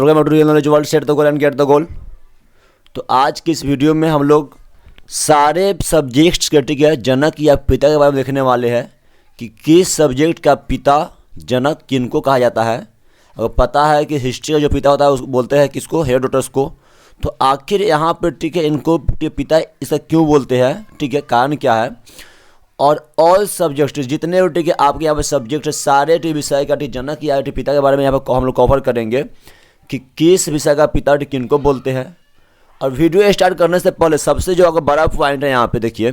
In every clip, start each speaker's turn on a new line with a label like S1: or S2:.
S1: Material knowledge world set the goal and get the goal. तो आज की इस वीडियो में हम लोग सारे सब्जेक्ट्स के ठीक है जनक या पिता के बारे में देखने वाले हैं कि किस सब्जेक्ट का पिता जनक किनको कहा जाता है। अगर पता है कि हिस्ट्री का जो पिता होता है उसको बोलते हैं किसको, हेरोडोटस को। तो आखिर यहाँ पर ठीक है इनको पिता इसका क्यों बोलते हैं, ठीक है कारण क्या है। और ऑल सब्जेक्ट जितने ठीक है आपके यहाँ पे सब्जेक्ट सारे विषय का जनक या पिता के बारे में यहाँ पर हम लोग कवर करेंगे कि किस विषय का पिता किनको बोलते हैं। और वीडियो स्टार्ट करने से पहले सबसे जो अगर बड़ा पॉइंट है यहाँ पे देखिए,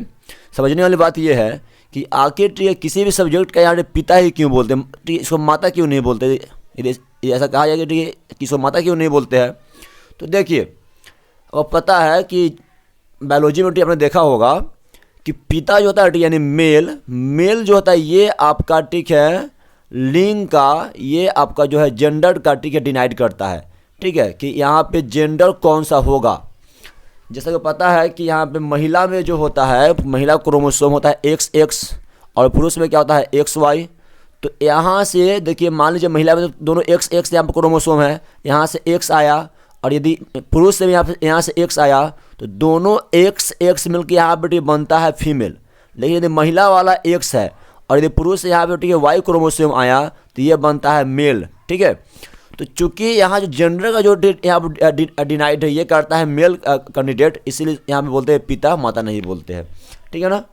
S1: समझने वाली बात ये है कि आखिर ठीक है किसी भी सब्जेक्ट का यहाँ पिता ही क्यों बोलते हैं, ठीक है इसको माता क्यों नहीं बोलते। ऐसा कहा जाएगा ठीक है कि इसको माता क्यों नहीं बोलते हैं। तो देखिए अब पता है कि बायोलॉजी में आपने देखा होगा कि पिता जो होता है यानी मेल जो होता है ये आपका ठीक है लिंग का, ये आपका जो है जेंडर का ठीक है डिनाइड करता है, ठीक है कि यहाँ पे जेंडर कौन सा होगा। जैसा कि पता है कि यहाँ पे महिला में जो होता है महिला क्रोमोसोम होता है XX और पुरुष में क्या होता है XY। तो यहाँ से देखिए मान लीजिए महिला में तो दोनों XX यहाँ पर क्रोमोसोम है, यहाँ से X आया और यदि पुरुष से यहाँ से X आया तो दोनों XX मिलकर यहाँ पर बनता है फीमेल। लेकिन यदि महिला वाला X है और यदि पुरुष से यहाँ पे ठीक है Y क्रोमोसोम आया तो ये बनता है मेल, ठीक है। तो चूंकि यहाँ जो जेंडर का जो यहाँ पर डिनाइड है ये करता है मेल कैंडिडेट, इसीलिए यहाँ पे बोलते हैं पिता माता नहीं बोलते हैं, ठीक है ना।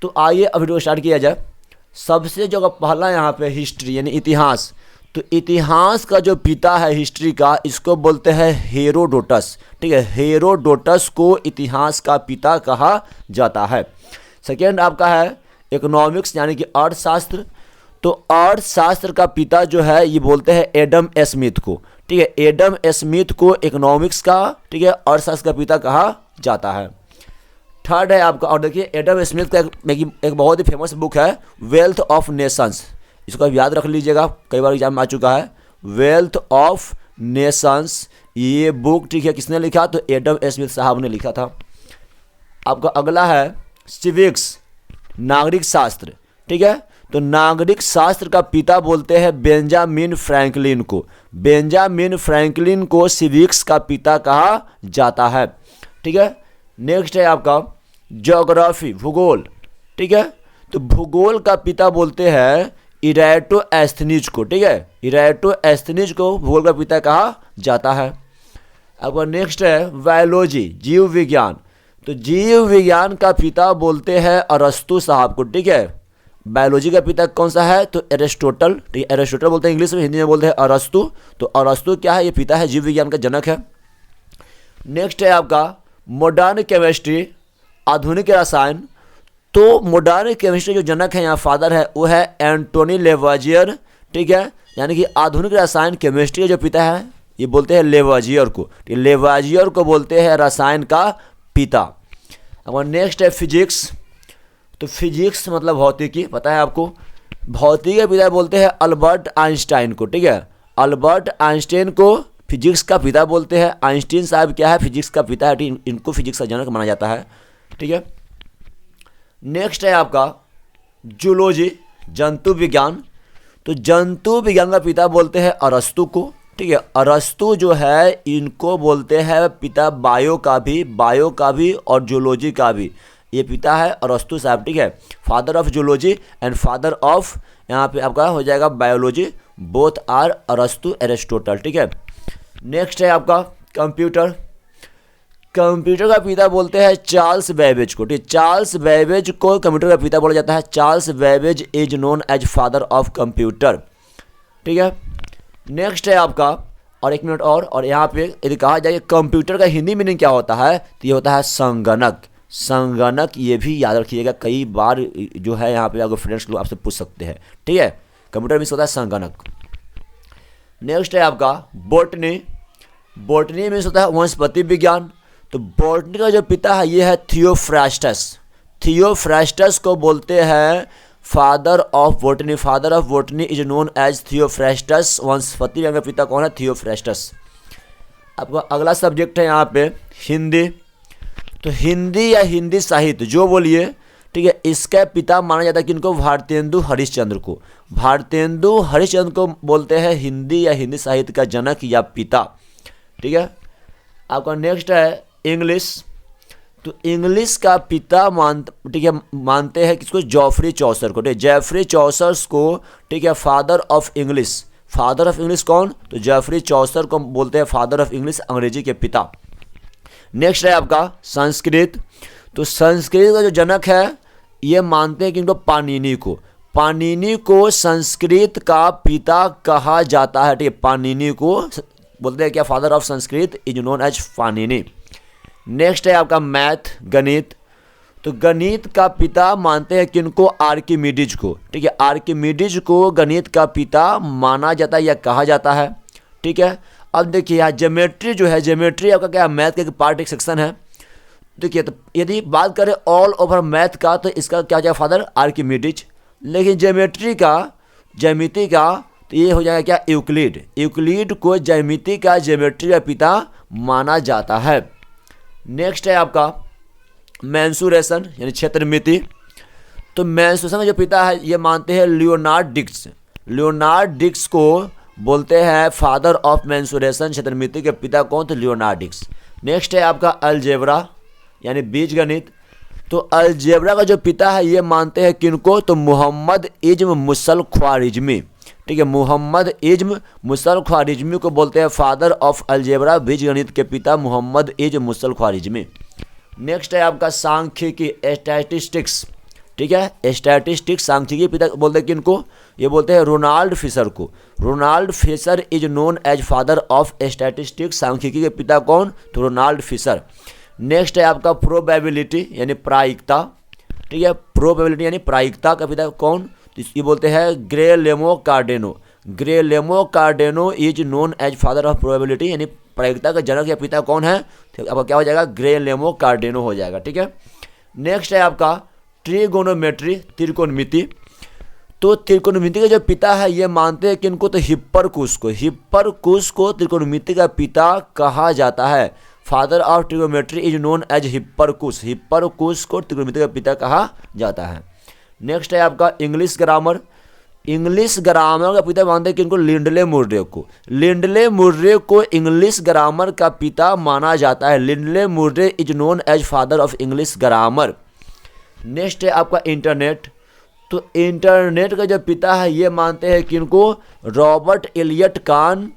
S1: तो आइए अब वीडियो स्टार्ट किया जाए। सबसे जो पहला यहाँ पे हिस्ट्री यानी इतिहास, तो इतिहास का जो पिता है हिस्ट्री का इसको बोलते हैं हेरोडोटस, ठीक है। हेरोडोटस को इतिहास का पिता कहा जाता है। सेकेंड आपका है इकोनॉमिक्स यानी कि अर्थशास्त्र। तो अर्थशास्त्र का पिता जो है ये बोलते हैं एडम स्मिथ को, ठीक है। एडम स्मिथ को इकोनॉमिक्स का ठीक है अर्थशास्त्र का पिता कहा जाता है। थर्ड है आपका, और देखिए एडम स्मिथ का एक बहुत ही फेमस बुक है वेल्थ ऑफ नेशंस, इसको आप याद रख लीजिएगा, कई बार एग्जाम में आ चुका है। वेल्थ ऑफ नेशंस ये बुक ठीक है किसने लिखा, तो एडम स्मिथ साहब ने लिखा था। आपका अगला है सिविक्स नागरिक शास्त्र, ठीक है। तो नागरिक शास्त्र का पिता बोलते हैं बेंजामिन फ्रैंकलिन को। बेंजामिन फ्रैंकलिन को सिविक्स का पिता कहा जाता है, ठीक है। नेक्स्ट है आपका ज्योग्राफी भूगोल, ठीक है। तो भूगोल का पिता बोलते हैं इराटोस्थेनीज को, ठीक है। इराटोस्थेनीज को भूगोल का पिता कहा जाता है। आपका नेक्स्ट है बायोलॉजी जीव विज्ञान। तो जीव विज्ञान का पिता बोलते हैं अरस्तु साहब को, ठीक है। बायोलॉजी का पिता कौन सा है, तो एरिस्टोटल, ठीक है। एरिस्टोटल बोलते हैं इंग्लिश में, हिंदी में बोलते हैं अरस्तु। तो अरस्तु क्या है, ये पिता है जीव विज्ञान का जनक है। नेक्स्ट है आपका मॉडर्न केमिस्ट्री आधुनिक रसायन। तो मॉडर्न केमिस्ट्री जो जनक है यहाँ फादर है वो है एंटोनी लेवाजियर, ठीक है। यानी कि आधुनिक रसायन केमिस्ट्री जो पिता है ये बोलते हैं लेवाजियर को, लेवाजियर को बोलते हैं रसायन का पिता। अब नेक्स्ट है फिजिक्स। तो फिजिक्स मतलब भौतिकी, पता है आपको। भौतिकी के पिता बोलते हैं अल्बर्ट आइंस्टाइन को, ठीक है। अल्बर्ट आइंस्टाइन को फिजिक्स का पिता बोलते हैं। आइंस्टाइन साहब क्या है, फिजिक्स का पिता है, इनको फिजिक्स का जनक माना जाता है, ठीक है। नेक्स्ट है आपका जूलॉजी जंतु विज्ञान। तो जंतु विज्ञान का पिता बोलते हैं अरस्तु को, ठीक है। अरस्तु जो है इनको बोलते हैं पिता बायो का भी और जूलॉजी का भी, ये पिता है अरस्तु साहब, ठीक है। Father of zoology and father of यहाँ पे आपका हो जाएगा बायोलॉजी, बोथ आर अरस्तु एरिस्टोटल, ठीक है। नेक्स्ट है आपका कंप्यूटर। कंप्यूटर का पिता बोलते हैं चार्ल्स बेबेज को, ठीक है। चार्ल्स बेबेज को कंप्यूटर का पिता बोला जाता है। Charles Babbage is known as father of computer, ठीक है। नेक्स्ट है आपका, और एक मिनट और यहाँ पे यदि कहा जाए कंप्यूटर का हिंदी मीनिंग क्या होता है, तो ये होता है संगणक। संगणक ये भी याद रखिएगा, कई बार जो है यहाँ पे अगर फ्रेंड्स लोग आपसे पूछ सकते हैं, ठीक है। कंप्यूटर मीन्स होता है संगणक। नेक्स्ट है आपका बॉटनी। बॉटनी मीन्स होता है वनस्पति विज्ञान। तो बॉटनी का जो पिता है ये है थियोफ्रास्टस। थियोफ्रास्टस को बोलते हैं father of botany. Father of botany is known as Theophrastus. वनस्पति विज्ञान का पिता कौन है, थियोफ्रास्टस। आपका अगला सब्जेक्ट है यहाँ पे हिंदी। तो हिंदी या हिंदी साहित्य जो बोलिए, ठीक है, इसका पिता माना जाता है किनको, भारतेंदु हरिश्चंद्र को। भारतेंदु हरिश्चंद्र को बोलते हैं हिंदी या हिंदी साहित्य का जनक या पिता, ठीक है। आपका नेक्स्ट है इंग्लिश। तो इंग्लिश का पिता मानते हैं किसको, जॉफरी चौसर को, ठीक है, जेफरी चौसर को, ठीक है, father of English. Father of English कौन, तो जेफरी चौसर को बोलते हैं फादर ऑफ इंग्लिश, अंग्रेजी के पिता। नेक्स्ट है आपका संस्कृत। तो संस्कृत का जो जनक है ये मानते हैं कि इनको पाणिनि को, पाणिनि को संस्कृत का पिता कहा जाता है, ठीक है, पाणिनि को बोलते हैं क्या, father of Sanskrit is known as Panini. Next है आपका मैथ, गणित। तो गणित का पिता मानते हैं किनको, आर्किमिडीज को, ठीक है, आर्किमिडीज को गणित का पिता माना जाता है या कहा जाता है, ठीक है। अब देखिए यहाँ ज्योमेट्री जो है, ज्योमेट्री आपका क्या मैथ का एक पार्ट, एक सेक्शन है। देखिए तो यदि बात करें ऑल ओवर मैथ का तो इसका क्या जाएगा, फादर आर्किमिडीज। लेकिन ज्योमेट्री का, ज्यामिति का, तो ये हो जाएगा क्या, यूक्लिड। यूक्लिड को ज्यामिति का, ज्योमेट्री का पिता माना जाता है। नेक्स्ट है आपका मेंसुरेशन यानी क्षेत्रमिति। तो मेंसुरेशन का जो पिता है ये मानते हैं लियोनार्ड डिक्स। लियोनार्ड डिक्स को बोलते हैं फादर ऑफ मेंसुरेशन, क्षेत्रमिति के पिता कौन, तो लियोनार्ड डिक्स। नेक्स्ट है आपका अलजेब्रा यानी बीजगणित। तो अलजेब्रा का जो पिता है ये मानते हैं किनको, तो मोहम्मद इज्म मुसल ख्वारिज्मी, ठीक है, मोहम्मद इज्म मुसल ख्वारिज्मी को बोलते हैं फादर ऑफ अलजेब्रा, बीजगणित के पिता मोहम्मद इज्म मुसल ख्वारिज्मी। नेक्स्ट है आपका सांख्यिकी, स्टैटिस्टिक्स, ठीक है, स्टैटिस्टिक्स सांख्यिकी पिता बोलते हैं किनको, ये बोलते हैं रोनाल्ड फिशर को। Ronald Fisher is known as father of statistics, सांख्यिकी के पिता कौन, तो रोनाल्ड फिशर। नेक्स्ट है आपका प्रोबेबिलिटी यानी प्रायिकता, ठीक है, प्रोबेबिलिटी यानी प्रायिकता का पिता कौन, तो ये बोलते हैं Gerolamo Cardano. Gerolamo Cardano is known as father of probability यानी प्रायिकता का जनक या पिता कौन है, तो आपका क्या हो जाएगा, ग्रेलेमो कार्डेनो हो जाएगा, ठीक है। नेक्स्ट है आपका ट्रिगोनोमेट्री, त्रिकोणमिति। तो त्रिकोणमिति का जो पिता है ये मानते हैं कि इनको, तो हिप्परकुस को, हिप्परकुस को त्रिकोणमिति का पिता कहा जाता है, father of trigonometry is known as Hipparchus. Hipparchus को त्रिकोणमिति का पिता कहा जाता है। नेक्स्ट है आपका इंग्लिश ग्रामर। इंग्लिश ग्रामर का पिता मानते हैं कि इनको लिंडले मुर्रे को, लिंडले मुर्रे को इंग्लिश ग्रामर का पिता माना जाता है। Lindley Murray is known as father of English grammar. Next है आपका इंटरनेट। तो इंटरनेट का जो पिता है ये मानते हैं कि इनको रॉबर्ट एलियट कान,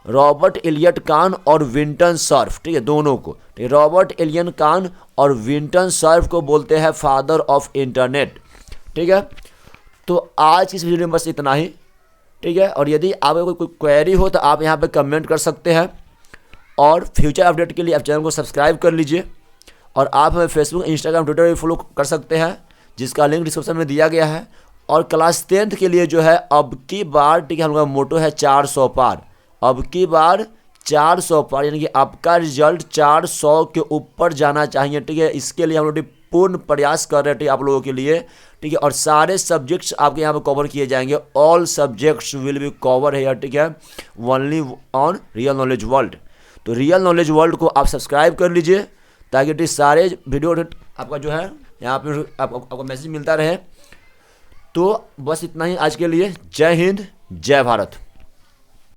S1: रॉबर्ट एलियट कान और विंटन सर्फ, ठीक है, दोनों को, ठीक है, रॉबर्ट एलियन कान और विंटन सर्फ को बोलते हैं फादर ऑफ इंटरनेट, ठीक है। तो आज की इस वीडियो में बस इतना ही, ठीक है। और यदि आपको कोई क्वेरी हो तो आप यहाँ पे कमेंट कर सकते हैं, और फ्यूचर अपडेट के लिए आप चैनल को सब्सक्राइब कर लीजिए, और आप हमें फेसबुक, इंस्टाग्राम, ट्विटर भी फॉलो कर सकते हैं, जिसका लिंक डिस्क्रिप्शन में दिया गया है। और क्लास 10th के लिए जो है अब की बार, ठीक है, हम लोग का मोटो है 400 पार, अब की बार 400 पार, यानी कि आपका रिजल्ट 400 के ऊपर जाना चाहिए, ठीक है। इसके लिए हम लोग पूर्ण प्रयास कर रहे हैं, ठीक है, आप लोगों के लिए, ठीक है। और सारे सब्जेक्ट्स आपके यहाँ पे कवर किए जाएंगे, all subjects will be cover है, ठीक है, only on real knowledge world. तो रियल नॉलेज वर्ल्ड को आप सब्सक्राइब कर लीजिए, ताकि सारे वीडियो आपका जो है यहाँ पे आपको मैसेज मिलता रहे। तो बस इतना ही आज के लिए। जय हिंद, जय भारत।